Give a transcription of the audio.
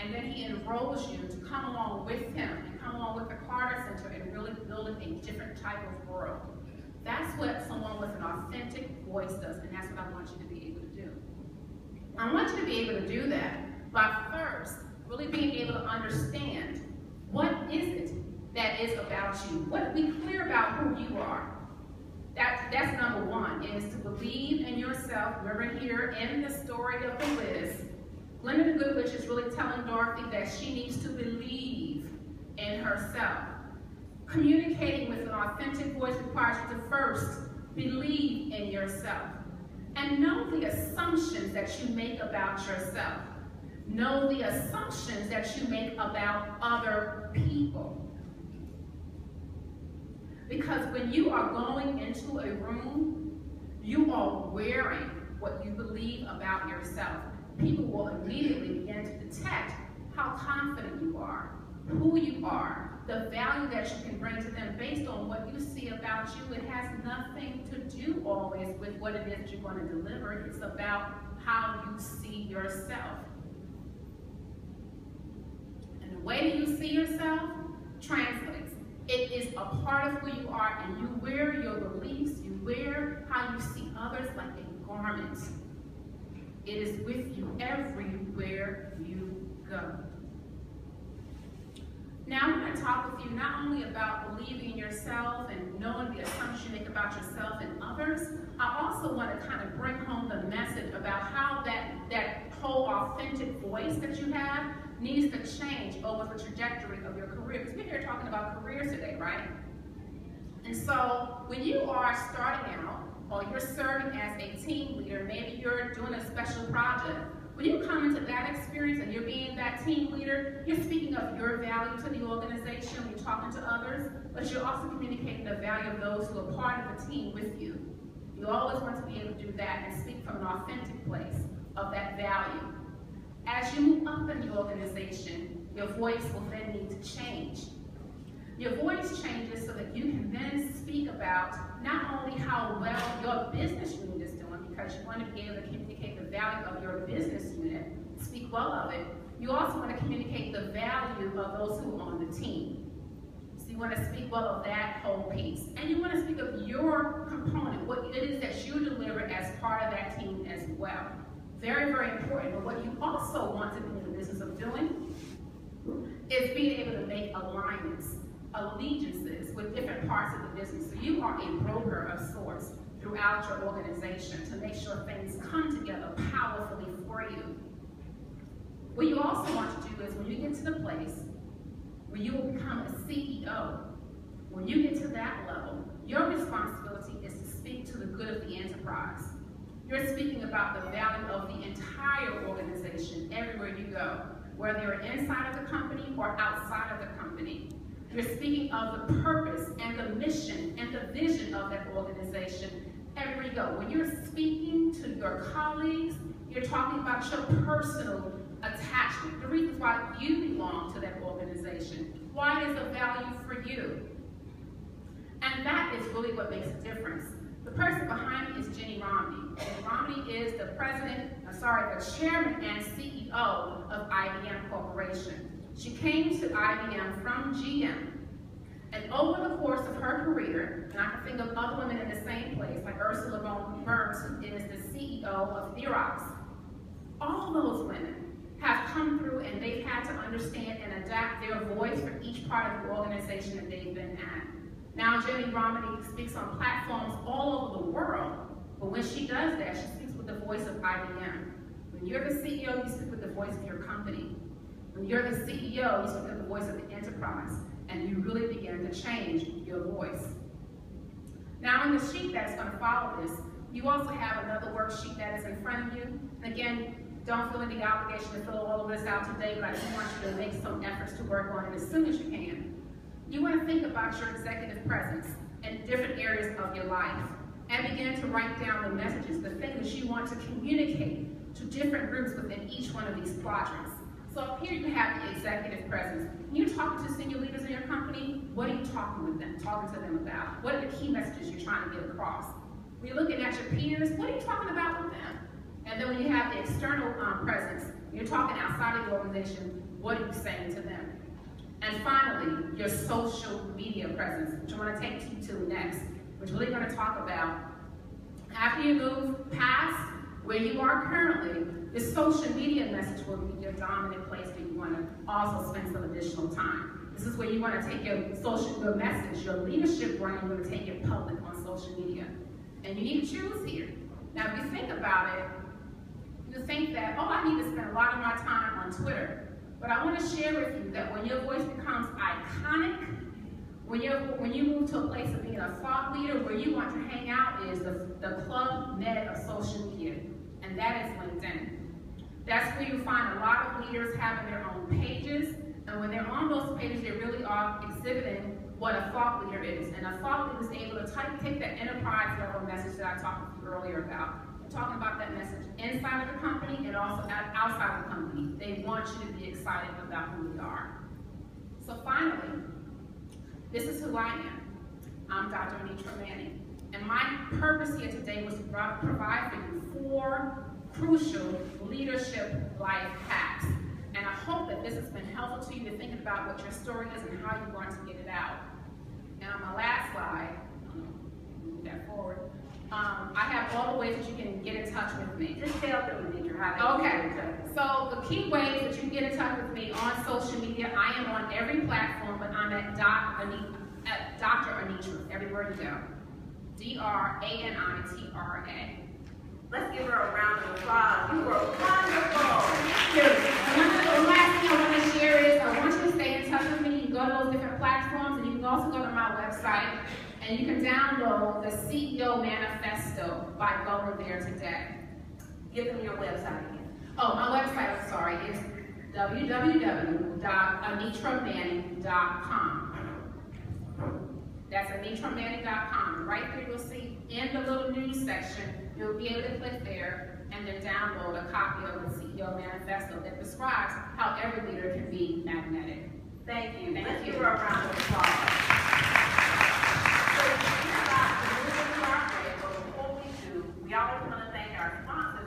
and then he enrolls you to come along with him and come along with the Carter Center and really building a different type of world. That's what someone with an authentic voice does, and that's what I want you to be able to do. I want you to be able to do that by first really being able to understand what is it that is about you. Be clear about who you are. That's number one, is to believe in yourself. Remember here in the story of the Wiz, Glinda the Good Witch is really telling Dorothy that she needs to believe in herself. Communicating with an authentic voice requires you to first believe in yourself. And know the assumptions that you make about yourself. Know the assumptions that you make about other people. Because when you are going into a room, you are wearing what you believe about yourself. People will immediately begin to detect how confident you are, who you are, the value that you can bring to them based on what you see about you. It has nothing to do always with what it is that you're going to deliver. It's about how you see yourself. And the way that you see yourself translates. It is a part of who you are, and you wear your beliefs, you wear how you see others like a garment. It is with you everywhere you go. Now I'm going to talk with you not only about believing in yourself and knowing the assumptions you make about yourself and others. I also want to kind of bring home the message about how that whole authentic voice that you have needs to change over the trajectory of your career. Because we're here talking about careers today, right? And so when you are starting out, or you're serving as a team leader, maybe you're doing a special project, when you come into that experience and you're being that team leader, you're speaking of your value to the organization, you're talking to others, but you're also communicating the value of those who are part of the team with you. You always want to be able to do that and speak from an authentic place of that value. As you move up in the organization, your voice will then need to change. Your voice changes so that you can then speak about not only how well your business unit is doing, because you want to be able to communicate the value of your business unit, speak well of it. You also want to communicate the value of those who are on the team. So you want to speak well of that whole piece. And you want to speak of your component, what it is that you deliver as part of that team as well. Very, very important. But what you also want to be in the business of doing is being able to make alignments, allegiances with different parts of the business. So you are a broker of sorts throughout your organization to make sure things come together powerfully for you. What you also want to do is when you get to the place where you will become a CEO, when you get to that level, your responsibility is to speak to the good of the enterprise. You're speaking about the value of the entire organization everywhere you go, whether you're inside of the company or outside of the company. You're speaking of the purpose and the mission and the vision of that organization everywhere you go. When you're speaking to your colleagues, you're talking about your personal attachment, the reasons why you belong to that organization, why it is of value for you. And that is really what makes a difference. The person behind me is Jenny Romney. Jenny Romney is the the chairman and CEO of IBM Corporation. She came to IBM from GM. And over the course of her career, and I can think of other women in the same place, like Ursula von Bergs, who is the CEO of Xerox. All those women have come through and they've had to understand and adapt their voice for each part of the organization that they've been at. Now, Jenny Romney speaks on platforms all over the world, but when she does that, she speaks with the voice of IBM. When you're the CEO, you speak with the voice of your company. When you're the CEO, you speak with the voice of the enterprise, and you really begin to change your voice. Now, on the sheet that's going to follow this, you also have another worksheet that is in front of you. And again, don't feel any obligation to fill all of this out today, but I just want you to make some efforts to work on it as soon as you can. You want to think about your executive presence in different areas of your life and begin to write down the messages, the things you want to communicate to different groups within each one of these quadrants. So up here you have the executive presence. When you're talking to senior leaders in your company, what are you talking to them about? What are the key messages you're trying to get across? When you're looking at your peers, what are you talking about with them? And then when you have the external presence, You're talking outside of the organization, what are you saying to them? And finally, your social media presence, which I want to take you to next, which we're really going to talk about. After you move past where you are currently, the social media message will be your dominant place where you want to also spend some additional time. This is where you want to take your message, your leadership brand, you want to take it public on social media. And you need to choose here. Now, if you think about it, you think that, oh, I need to spend a lot of my time on Twitter. But I want to share with you that when your voice becomes iconic, when you move to a place of being a thought leader, where you want to hang out is the Club Med of social media, and that is LinkedIn. That's where you find a lot of leaders having their own pages, and when they're on those pages, they really are exhibiting what a thought leader is. And a thought leader is able to take that enterprise level message that I talked to you earlier about. I'm talking about that message inside of the company and also outside of the company. They want you to be excited about who we are. So finally, this is who I am. I'm Dr. Anitra Manning. And my purpose here today was to provide for you 4 crucial leadership life hacks. And I hope that this has been helpful to you to think about what your story is and how you want to get it out. And on my last slide, move that forward, I have all the ways that you can get in touch with me. Just tell them, Anitra, how they can get in touch. So the key ways that you can get in touch with me on social media, I am on every platform, but I'm at Dr. Anitra, everywhere you go. D-R-A-N-I-T-R-A. Let's give her a round of applause. You were wonderful. Thank you. And the last thing I want to share is I want you to stay in touch with me. You can go to those different platforms, and you can also go to my website, and you can download the CEO Manifesto by going there today. Give them your website again. Oh, my website, I'm sorry, is www.anitramanning.com. That's anitramanning.com. Right there you'll see in the little news section, you'll be able to click there and then download a copy of the CEO Manifesto that describes how every leader can be magnetic. Thank you. Thank Let's you. give her a round of applause.